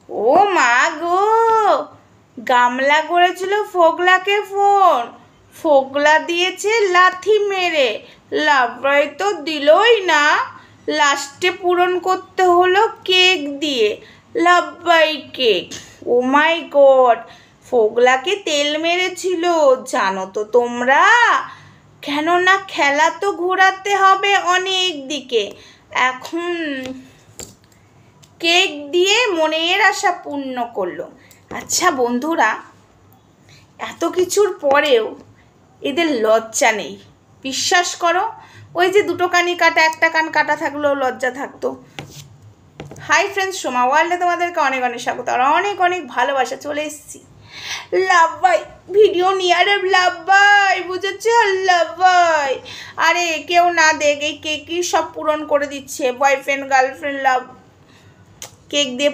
ও মা গো, গামলা করেছিল ফোগলাকে ফোন, ফোগলা দিয়েছে লাথি মেরে, লাভবাই তো দিলই না, লাস্টে পূরণ করতে হলো কেক দিয়ে, লাভবাই কেক। ও মাই গড, ফোগলাকে তেল মেরেছিল জানো তো তোমরা, কেননা খেলা তো ঘোরাতে হবে অনেক দিকে। এখন কেক দিয়ে মনের আশা পূর্ণ করলো। আচ্ছা বন্ধুরা, এত কিছুর পরেও এদের লজ্জা নেই, বিশ্বাস করো। ওই যে দুটো কানই কাটা, একটা কান কাটা থাকলেও লজ্জা থাকতো। হাই ফ্রেন্ডস, সোমা ওয়ার্ল্ডে তোমাদেরকে অনেক অনেক স্বাগত আর অনেক অনেক ভালোবাসা। চলে এসেছি লাভবাই ভিডিও নিয়ে। আরে লাভবাই বুঝেছ, লাভবাই আরে কেউ না দেখ, এই কেকই সব পূরণ করে দিচ্ছে। বয়ফ্রেন্ড গার্লফ্রেন্ড লাভ কেক দিয়ে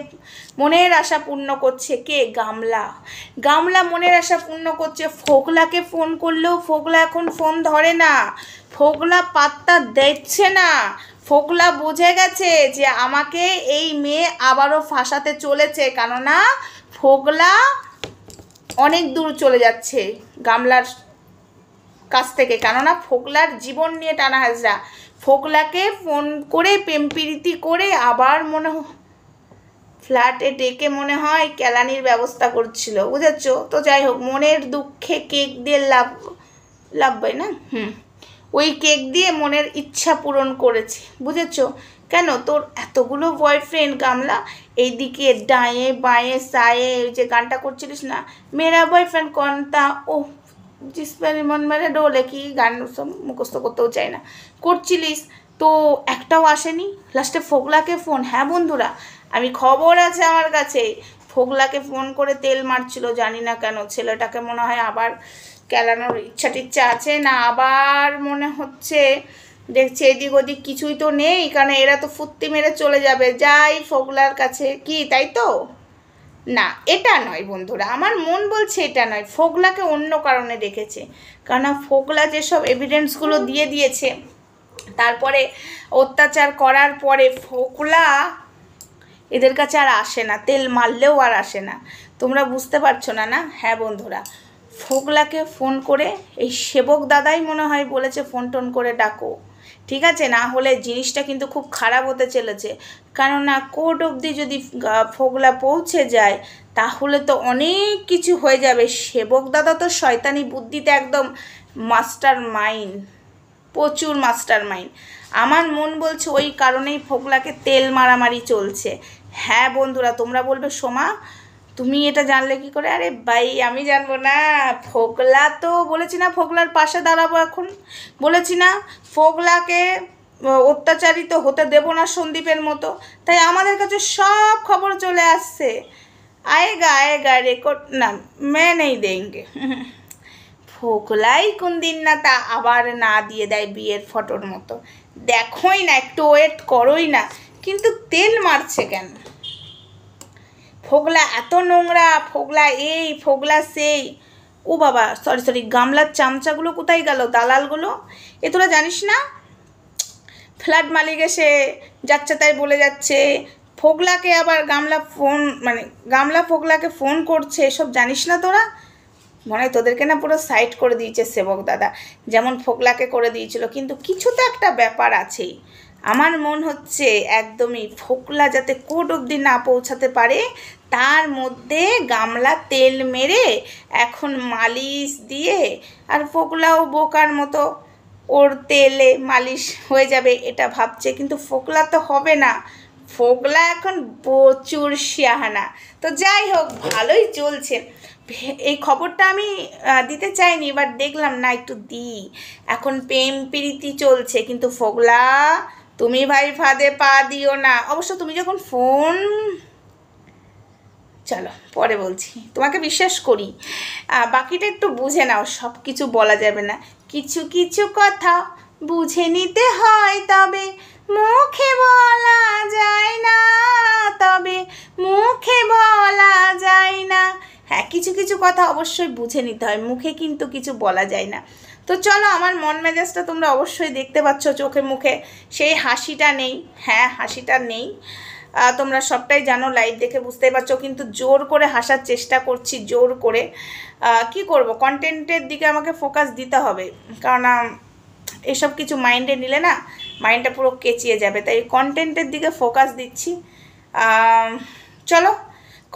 মনের আশা পূর্ণ করছে। কে? গামলা। গামলা মনের আশা পূর্ণ করছে। ফোগলাকে ফোন করলেও ফোগলা এখন ফোন ধরে না, ফোগলা পাত্তা দিচ্ছে না। ফোগলা বুঝে গেছে যে আমাকে এই মেয়ে আবারও ফাঁসাতে চলেছে, কেননা ফোগলা অনেক দূর চলে যাচ্ছে গামলার কাছ থেকে, কেননা ফোগলার জীবন নিয়ে টানা হাজরা। ফোগলাকে ফোন করে প্রেম প্রীতি করে আবার ফ্ল্যাটে ডেকে মনে হয় কেলানির ব্যবস্থা করছিল, বুঝেছ তো। যাই হোক, মনের দুঃখে কেক দিয়ে লাভবাই না, ওই কেক দিয়ে মনের ইচ্ছা পূরণ করেছে, বুঝেছ। কেন তোর এতগুলো বয়ফ্রেন্ড গামলা, এইদিকে ডায়ে বাঁয়ে সায়ে, ওই যে গানটা করছিলিস না, মেরা বয়ফ্রেন্ড কনতা, ও জিস মেরে মন মেরে ডোলে, কি গান সব মুখস্থ করতেও চাই না, করছিলিস তো একটাও আসেনি। লাস্টে ফোগলাকে ফোন। হ্যাঁ বন্ধুরা, আমি খবর আছে আমার কাছে, ফোগলাকে ফোন করে তেল মারছিল, জানি না কেন। ছেলেটাকে মনে হয় আবার কেলানোর ইচ্ছা টিচ্ছা আছে না, আবার মনে হচ্ছে দেখছে এদিক ওদিক কিছুই তো নেই, কারণ এরা তো ফুর্তি মেরে চলে যাবে, যাই ফোগলার কাছে, কি তাই তো? না, এটা নয় বন্ধুরা, আমার মন বলছে এটা নয়। ফোগলাকে অন্য কারণে রেখেছে, কারণ ফোগলা যেসব এভিডেন্সগুলো দিয়ে দিয়েছে, তারপরে অত্যাচার করার পরে ফোগলা এদের কাছে আর আসে না, তেল মারলেও আর আসে না। তোমরা বুঝতে পারছো না? না হ্যাঁ বন্ধুরা, ফোগলাকে ফোন করে এই সেবক দাদাই মনে হয় বলেছে ফোন টোন করে ডাকো, ঠিক আছে, না হলে জিনিসটা কিন্তু খুব খারাপ হতে চলেছে। কেননা কোর্ট অবধি যদি ফোগলা পৌঁছে যায় তাহলে তো অনেক কিছু হয়ে যাবে। সেবক দাদা তো শয়তানি বুদ্ধিতে একদম মাস্টার মাইন্ড, প্রচুর মাস্টার মাইন্ড। আমার মন বলছে ওই কারণেই ফোগলাকে তেল মারামারি চলছে। হ্যাঁ বন্ধুরা, তোমরা বলবে সোমা তুমি এটা জানলে কি করে? আরে ভাই, আমি জানবো না? ফোগলা তো বলেছি না ফোগলার পাশে দাঁড়াবো, এখন বলেছি না ফোগলাকে অত্যাচারিত হতে দেব না সন্দীপের মতো। তাই আমাদের কাছে সব খবর চলে আসছে। আয়েগা রেকর্ড না মে নেই দেঙ্গে। ফোগলাই কোন দিন না তা আবার না দিয়ে দেয় বিয়ের ফটোর মতো। দেখোই না, একটু ওয়েট করোই না, কিন্তু তেল মারছে কেন? ফোগলা এত নোংরা, ফোগলা এই ফোগলা সেই। ও বাবা, সরি, গামলার চামচাগুলো কোথায় গেল? দালালগুলো, এ তোরা জানিস না? ফ্ল্যাট মালিক এসে যাচ্ছে তাই বলে যাচ্ছে, ফোগলাকে আবার গামলা ফোগলাকে ফোন করছে, এসব জানিস না তোরা? মনে হয় তোদেরকে না পুরো সাইড করে দিয়েছে সেবক দাদা, যেমন ফোগলাকে করে দিয়েছিল। কিন্তু কিছু তো একটা ব্যাপার আছেই। আমার মন হচ্ছে একদমই ফোগলা যাতে কোর্ট অবধি না পৌঁছাতে পারে, তার মধ্যে গামলা তেল মেরে এখন মালিশ দিয়ে, আর ফোগলাও বোকার মতো ওর তেলে মালিশ হয়ে যাবে এটা ভাবছে। কিন্তু ফোগলা তো হবে না, ফোগলা এখন প্রচুর শিয়াহানা। তো যাই হোক, ভালোই চলছে। এই খবরটা আমি দিতে চাইনি, বাট দেখলাম না একটু দিই। এখন প্রেম প্রীতি চলছে, কিন্তু ফোগলা তুমি ভাই ফাঁদে পা দিও না। অবশ্য তুমি যখন ফোন, চলো পরে বলছি, তোমাকে বিশ্বাস করি, বাকিটা একটু বুঝে নাও। সব কিছু বলা যাবে না, কিছু কিছু কথা বুঝে নিতে হয়, তবে মুখে বলা যায় না, তবে মুখে বলা যায় না। হ্যাঁ, কিছু কিছু কথা অবশ্যই বুঝে নিতে হয়, মুখে কিন্তু কিছু বলা যায় না। তো চলো, আমার মন মেজাজটা তোমরা অবশ্যই দেখতে পাচ্ছ চোখে মুখে, সেই হাসিটা নেই। হ্যাঁ, হাসিটা নেই। তোমরা সবটাই জানো, লাইভ দেখে বুঝতেই পারছো, কিন্তু জোর করে হাসার চেষ্টা করছি, জোর করে। কি করব, কন্টেন্টের দিকে আমাকে ফোকাস দিতে হবে, কারণ এসব কিছু মাইন্ডে নিলে না মাইন্ডটা পুরো কেচিয়ে যাবে, তাই কন্টেন্টের দিকে ফোকাস দিচ্ছি। চলো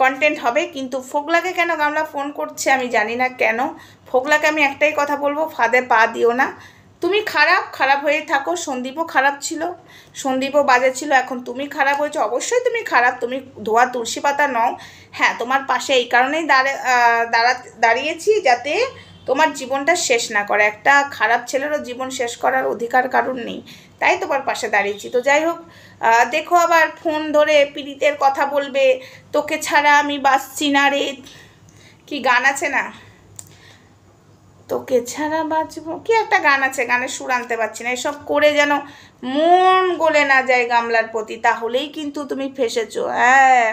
কন্টেন্ট হবে, কিন্তু ফোগলাকে কেন গামলা ফোন করছে আমি জানি না কেন। ফোগলাকে আমি একটাই কথা বলবো, ফাঁদে পা দিও না। তুমি খারাপ হয়ে থাকো, সন্দীপও খারাপ ছিল, সন্দীপও বাজে ছিল, এখন তুমি খারাপ হয়েছো, অবশ্যই তুমি খারাপ, তুমি ধোয়া তুলসী পাতা নও। হ্যাঁ, তোমার পাশে এই কারণেই দাঁড়িয়েছি যাতে তোমার জীবনটা শেষ না করে। একটা খারাপ ছেলেরও জীবন শেষ করার অধিকার কারণ নেই, তাই তোমার পাশে দাঁড়িয়েছি। তো যাই হোক, দেখো আবার ফোন ধরে পীড়িতের কথা বলবে, তোকে ছাড়া আমি বাঁচছি না রে, কি গান আছে না, তোকে ছাড়া বাঁচবো, কি একটা গান আছে, গানের সুর আনতে পারছি না। এসব করে যেন মন গলে না যায় গামলার প্রতি, তাহলেই কিন্তু তুমি ফেসেছো। হ্যাঁ,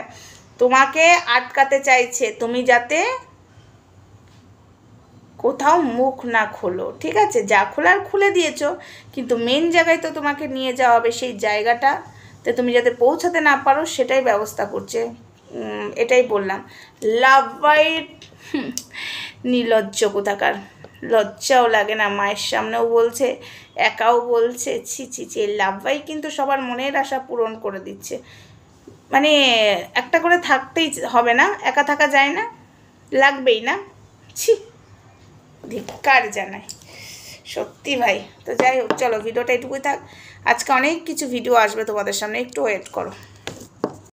তোমাকে আটকাতে চাইছে, তুমি যাতে কোথাও মুখ না খোলো, ঠিক আছে? যা খোলার খুলে দিয়েছো, কিন্তু মেন জায়গায় তো তোমাকে নিয়ে যাওয়া হবে, সেই জায়গাটাতে তুমি যাতে পৌঁছাতে না পারো সেটাই ব্যবস্থা করছে। এটাই বললাম। লাভ বাইট নির্লজ্জ কোথাকার, লজ্জাও লাগে না, মায়ের সামনেও বলছে, একাও বলছে, ছি ছি ছি। লাভ বাই কিন্তু সবার মনের আশা পূরণ করে দিচ্ছে, মানে একটা করে থাকতেই হবে না, একা থাকা যায় না, লাগবেই না, ছি, ধিক্কার জানাই সত্যি ভাই। তো যাই হোক, চলো ভিডিওটা এটুকুই থাক, আজকে অনেক কিছু ভিডিও আসবে তোমাদের সামনে, একটু ওয়েট করো।